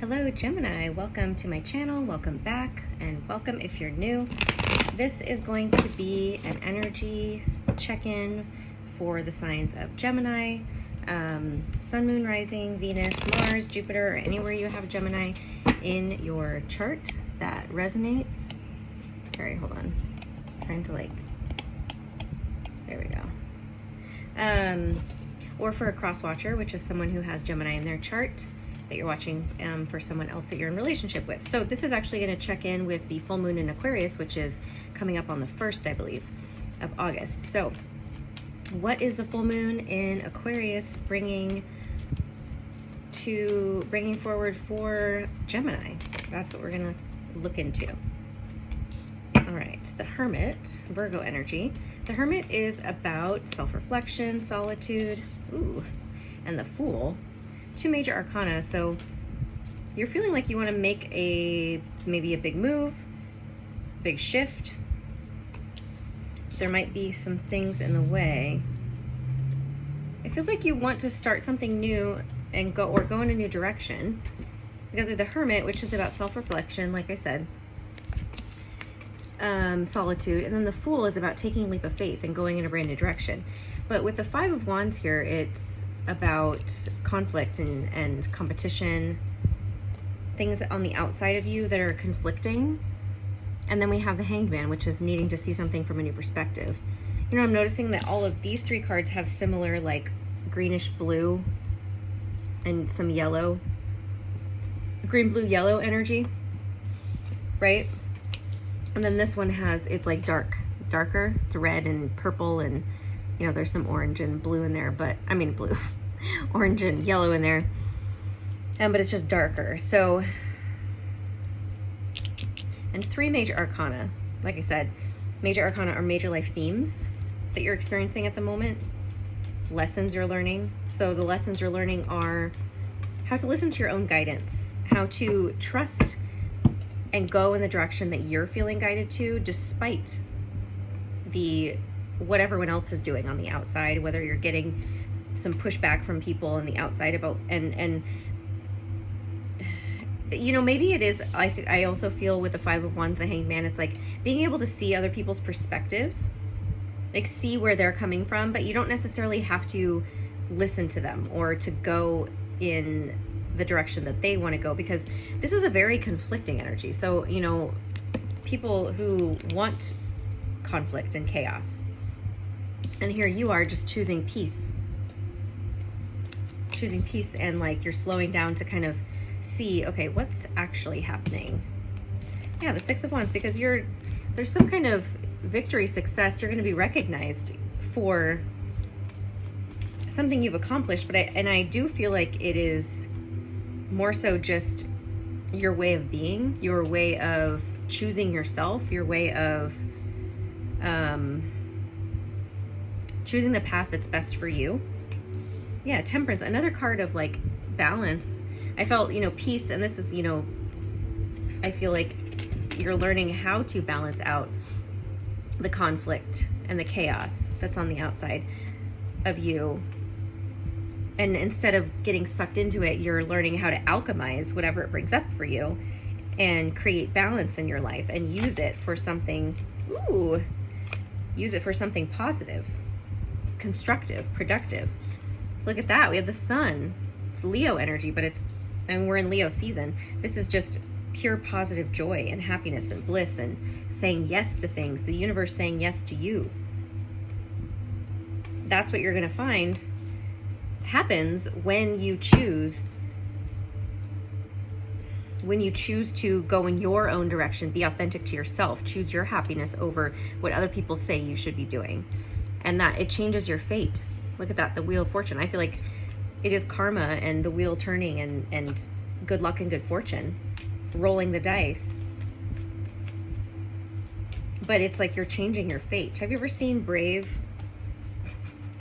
Hello Gemini, welcome to my channel, welcome back, and welcome if you're new. This is going to be an energy check-in for the signs of Gemini, Sun, Moon, Rising, Venus, Mars, Jupiter, or anywhere you have Gemini in your chart that resonates. Sorry, hold on. I'm trying to there we go. Or for a cross-watcher, which is someone who has Gemini in their chart that you're watching for someone else that you're in relationship with. So this is actually going to check in with the full moon in Aquarius, which is coming up on the 1st, I believe, of August. So what is the full moon in Aquarius bringing forward for Gemini? That's what we're going to look into. All right, the Hermit, Virgo energy. The Hermit is about self-reflection, solitude, and the Fool. Two major arcana. So you're feeling like you want to make maybe a big move, big shift. There might be some things in the way. It feels like you want to start something new and go in a new direction, because of the Hermit, which is about self-reflection, like I said, solitude, and then the Fool is about taking a leap of faith and going in a brand new direction. But with the Five of Wands here, it's about conflict and competition, things on the outside of you that are conflicting. And then we have the Hanged Man, which is needing to see something from a new perspective. You know, I'm noticing that all of these three cards have similar, like, greenish blue and some yellow, green, blue, yellow energy, right? And then this one it's like darker. It's red and purple, and you know, there's some orange and blue in there, but I mean blue, orange and yellow in there. But it's just darker. So, and three major arcana. Like I said, major arcana are major life themes that you're experiencing at the moment, lessons you're learning. So the lessons you're learning are how to listen to your own guidance, how to trust and go in the direction that you're feeling guided to, despite what everyone else is doing on the outside, whether you're getting some pushback from people on the outside about, and you know, maybe it is, I also feel with the Five of Wands, the Hanged Man, it's like being able to see other people's perspectives, like see where they're coming from, but you don't necessarily have to listen to them or to go in the direction that they want to go, because this is a very conflicting energy. So, you know, people who want conflict and chaos, and here you are just choosing peace, and like you're slowing down to kind of see, okay, what's actually happening. Yeah, the Six of Wands, because there's some kind of victory, success. You're going to be recognized for something you've accomplished, but I do feel like it is more so just your way of being, your way of choosing yourself, your way of choosing the path that's best for you. Yeah, Temperance, another card of like balance. I felt, you know, peace, and this is, you know, I feel like you're learning how to balance out the conflict and the chaos that's on the outside of you. And instead of getting sucked into it, you're learning how to alchemize whatever it brings up for you and create balance in your life and use it for something, use it for something positive, constructive, productive. Look at that. We have the Sun. It's Leo energy, but we're in Leo season. This is just pure positive joy and happiness and bliss and saying yes to things. The universe saying yes to you. That's what you're going to find happens when you choose to go in your own direction, be authentic to yourself, choose your happiness over what other people say you should be doing, and that it changes your fate. Look at that, the Wheel of Fortune. I feel like it is karma and the wheel turning and good luck and good fortune, rolling the dice. But it's like you're changing your fate. Have you ever seen Brave?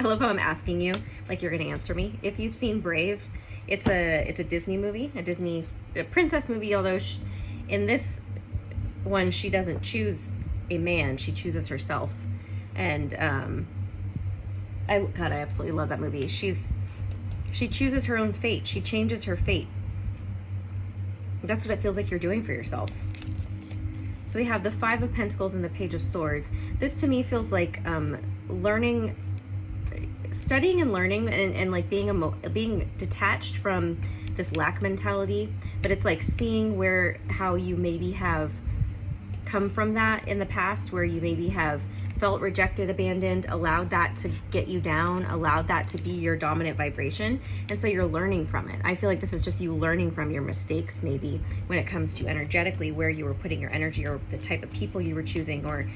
I love how I'm asking you, like you're gonna answer me. If you've seen Brave, it's a Disney movie, a princess movie, although in this one, she doesn't choose a man, she chooses herself. And I absolutely love that movie. She chooses her own fate. She changes her fate. That's what it feels like you're doing for yourself. So we have the Five of Pentacles and the Page of Swords. This to me feels like learning, studying and learning, and like being detached from this lack mentality. But it's like seeing how you maybe have come from that in the past, where you maybe have felt rejected, abandoned, allowed that to get you down, allowed that to be your dominant vibration. And so you're learning from it. I feel like this is just you learning from your mistakes, maybe when it comes to energetically where you were putting your energy, or the type of people you were choosing, or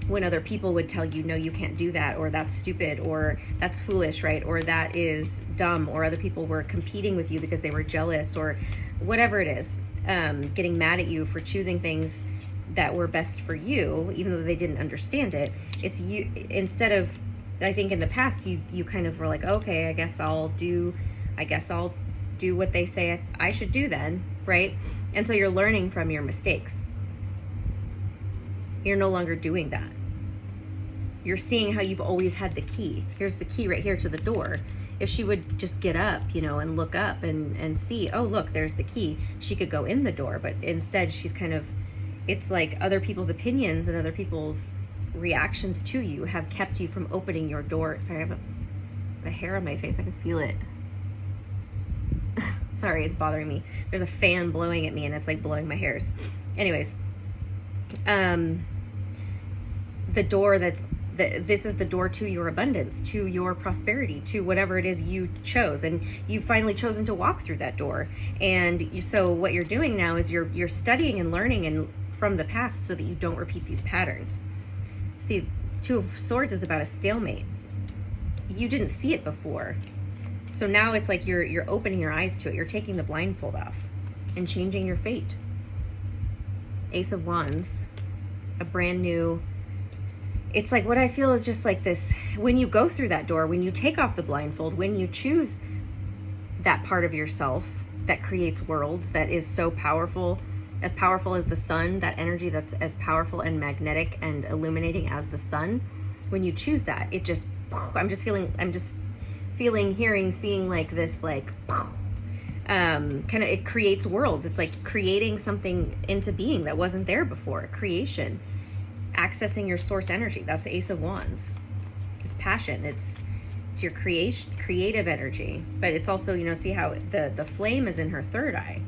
when other people would tell you, no, you can't do that, or that's stupid, or that's foolish, right? Or that is dumb, or other people were competing with you because they were jealous, or whatever it is, getting mad at you for choosing things that were best for you, even though they didn't understand it. It's you, instead of, I think in the past, you kind of were like, okay, I guess I'll do what they say I should do then, right? And so you're learning from your mistakes. You're no longer doing that. You're seeing how you've always had the key. Here's the key right here to the door. If she would just get up, and look up and see, oh, look, there's the key, she could go in the door. But instead, she's kind of, it's like other people's opinions and other people's reactions to you have kept you from opening your door. Sorry, I have a hair on my face. I can feel it. Sorry, it's bothering me. There's a fan blowing at me and it's like blowing my hairs. Anyways, the door this is the door to your abundance, to your prosperity, to whatever it is you chose, and you've finally chosen to walk through that door. And so what you're doing now is you're studying and learning and from the past so that you don't repeat these patterns. See, Two of Swords is about a stalemate. You didn't see it before, so now it's like you're opening your eyes to it. You're taking the blindfold off and changing your fate. Ace of Wands, a brand new, it's like what I feel is just like this, when you go through that door, when you take off the blindfold, when you choose that part of yourself that creates worlds, that is so powerful as the sun, that energy that's as powerful and magnetic and illuminating as the sun, when you choose that, it just, I'm just feeling, hearing, seeing like this, like, kind of, it creates worlds. It's like creating something into being that wasn't there before. Creation, accessing your source energy. That's the Ace of Wands. It's passion. It's your creative energy. But it's also, see how the flame is in her third eye.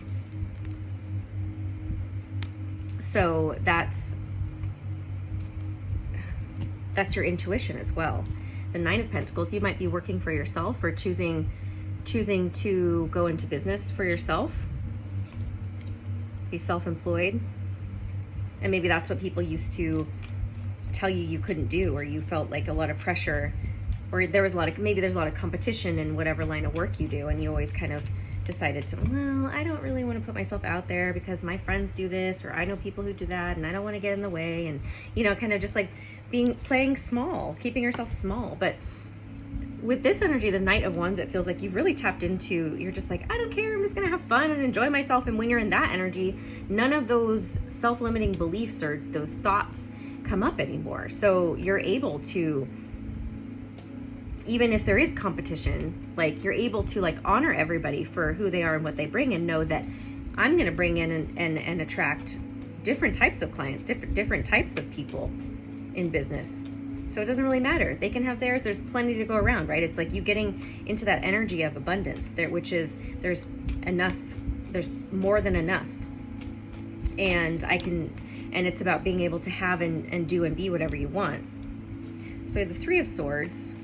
So that's your intuition as well. The Nine of Pentacles, you might be working for yourself or choosing to go into business for yourself, be self-employed. And maybe that's what people used to tell you couldn't do, or you felt like a lot of pressure, or there's a lot of competition in whatever line of work you do, and you always kind of decided to, well, I don't really want to put myself out there because my friends do this, or I know people who do that, and I don't want to get in the way, and kind of just like playing small, keeping yourself small. But with this energy, the Knight of Wands, it feels like you've really tapped into, you're just like, I don't care, I'm just gonna have fun and enjoy myself. And when you're in that energy, none of those self-limiting beliefs or those thoughts come up anymore. So you're able to, even if there is competition, like you're able to like honor everybody for who they are and what they bring, and know that I'm gonna bring in and attract different types of clients, different types of people in business. So it doesn't really matter. They can have theirs. There's plenty to go around, right? It's like you getting into that energy of abundance there, which is there's enough, there's more than enough. And it's about being able to have and do and be whatever you want. So we have the Three of Swords.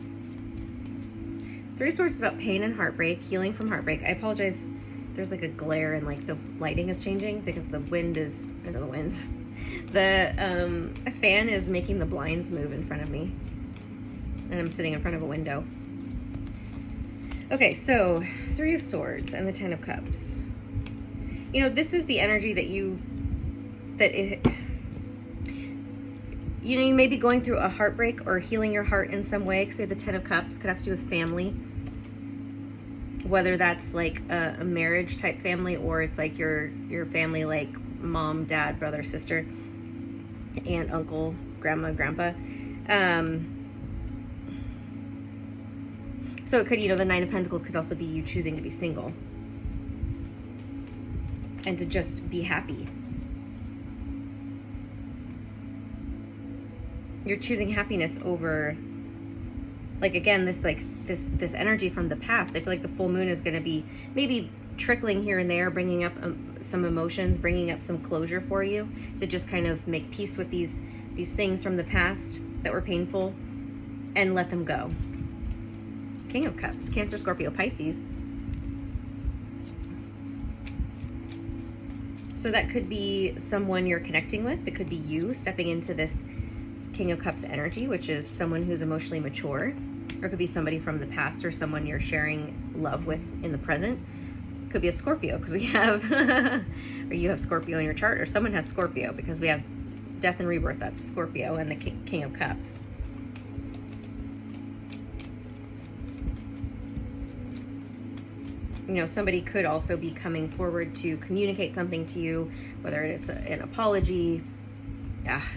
Three of Swords is about pain and heartbreak, healing from heartbreak. I apologize. There's like a glare and like the lighting is changing because the wind is, the winds. The fan is making the blinds move in front of me, and I'm sitting in front of a window. Okay, so Three of Swords and the Ten of Cups. This is the energy that you may be going through a heartbreak or healing your heart in some way. Because the Ten of Cups could have to do with family, whether that's like a marriage type family, or it's like your family, like mom, dad, brother, sister, aunt, uncle, grandma, grandpa. So it could, the Nine of Pentacles could also be you choosing to be single. and to just be happy. You're choosing happiness over, like, again, this energy from the past. I feel like the full moon is going to be maybe trickling here and there, bringing up some emotions, bringing up some closure for you to just kind of make peace with these things from the past that were painful and let them go. King of Cups, Cancer, Scorpio, Pisces. So that could be someone you're connecting with. It could be you stepping into this King of Cups energy, which is someone who's emotionally mature. Or it could be somebody from the past or someone you're sharing love with in the present. Could be a Scorpio, because we have, or you have Scorpio in your chart, or someone has Scorpio, because we have death and rebirth. That's Scorpio and the King of Cups. You know, somebody could also be coming forward to communicate something to you, whether it's an apology.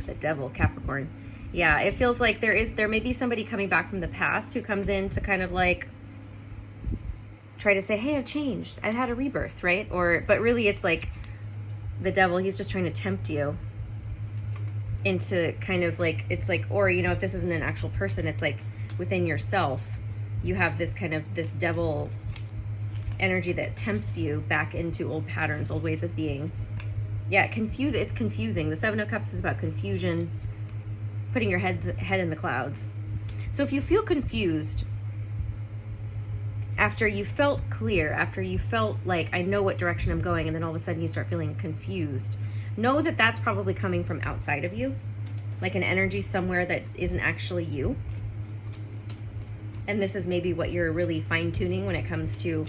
The devil, Capricorn. Yeah, it feels like there may be somebody coming back from the past who comes in to kind of like try to say, hey, I've changed. I've had a rebirth, right? But really it's like the devil, he's just trying to tempt you into kind of like, it's like, or, you know, if this isn't an actual person, it's like within yourself, you have this kind of, this devil energy that tempts you back into old patterns, old ways of being. Yeah, it's confusing. The Seven of Cups is about confusion, putting your head in the clouds. So if you feel confused, after you felt clear, after you felt like, I know what direction I'm going, and then all of a sudden you start feeling confused, know that that's probably coming from outside of you, like an energy somewhere that isn't actually you. And this is maybe what you're really fine-tuning when it comes to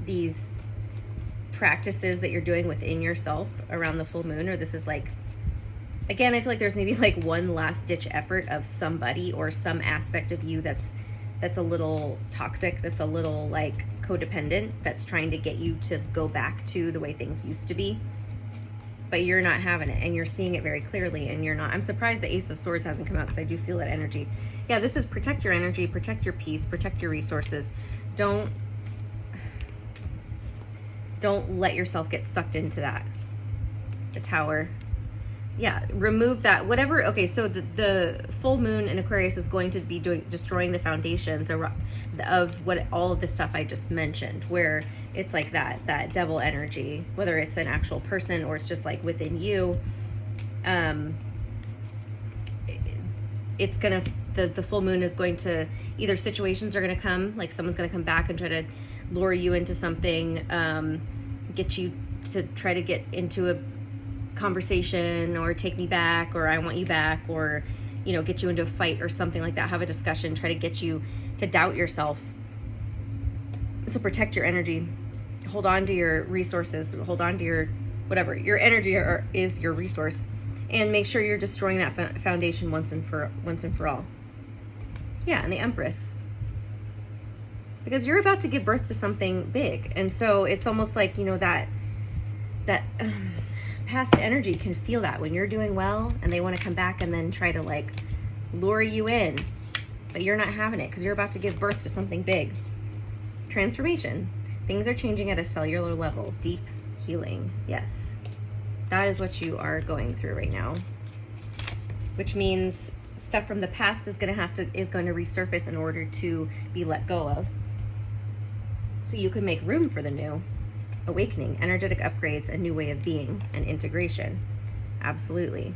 these practices that you're doing within yourself around the full moon. Or this is like, again, I feel like there's maybe like one last ditch effort of somebody or some aspect of you that's a little toxic, that's a little like codependent, that's trying to get you to go back to the way things used to be. But you're not having it, and you're seeing it very clearly, and you're not. I'm surprised the Ace of Swords hasn't come out, because I do feel that energy. Yeah, this is protect your energy, protect your peace, protect your resources. Don't let yourself get sucked into that. The Tower. Yeah, remove that, whatever. Okay, so the full moon in Aquarius is going to be destroying the foundations of what all of the stuff I just mentioned, where it's like that devil energy, whether it's an actual person or it's just like within you. It's gonna, the full moon is going to, either situations are gonna come, like someone's gonna come back and try to lure you into something, get you to try to get into a conversation, or take me back, or I want you back, or, you know, get you into a fight or something like that, have a discussion, try to get you to doubt yourself. So protect your energy, hold on to your resources, hold on to your whatever, your energy is your resource, and make sure you're destroying that foundation once and for all. Yeah, and the Empress, because you're about to give birth to something big, and so it's almost like, you know, that past energy can feel that when you're doing well, and they want to come back and then try to like lure you in, but you're not having it because you're about to give birth to something big. Transformation. Things are changing at a cellular level. Deep healing. Yes, that is what you are going through right now, which means stuff from the past is going to resurface in order to be let go of, so you can make room for the new. Awakening, energetic upgrades, a new way of being, and integration. Absolutely.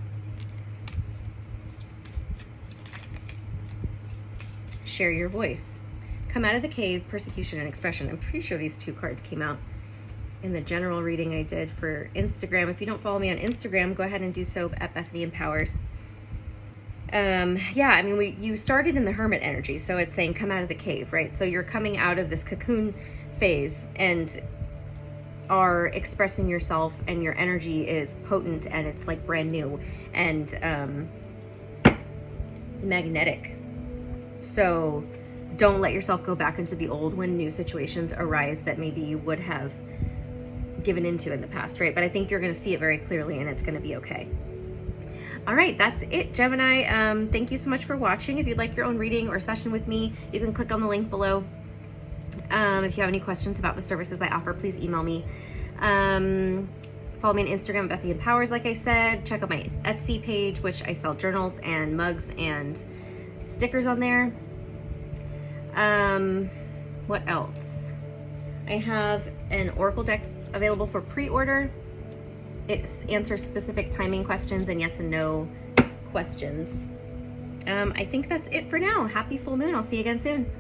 Share your voice. Come out of the cave, persecution and expression. I'm pretty sure these two cards came out in the general reading I did for Instagram. If you don't follow me on Instagram, go ahead and do so at Bethany Empowers. Yeah, I mean, you started in the hermit energy, so it's saying come out of the cave, right? So you're coming out of this cocoon phase and are expressing yourself, and your energy is potent, and it's like brand new and magnetic. So don't let yourself go back into the old when new situations arise that maybe you would have given into in the past, right? But I think you're going to see it very clearly, and it's going to be okay. All right, that's it, Gemini. Thank you so much for watching. If you'd like your own reading or session with me, you can click on the link below. If you have any questions about the services I offer, please email me. Follow me on Instagram, Bethy Empowers, like I said. Check out my Etsy page, which I sell journals and mugs and stickers on there. What else? I have an Oracle deck available for pre-order. It answers specific timing questions and yes and no questions. I think that's it for now. Happy full moon. I'll see you again soon.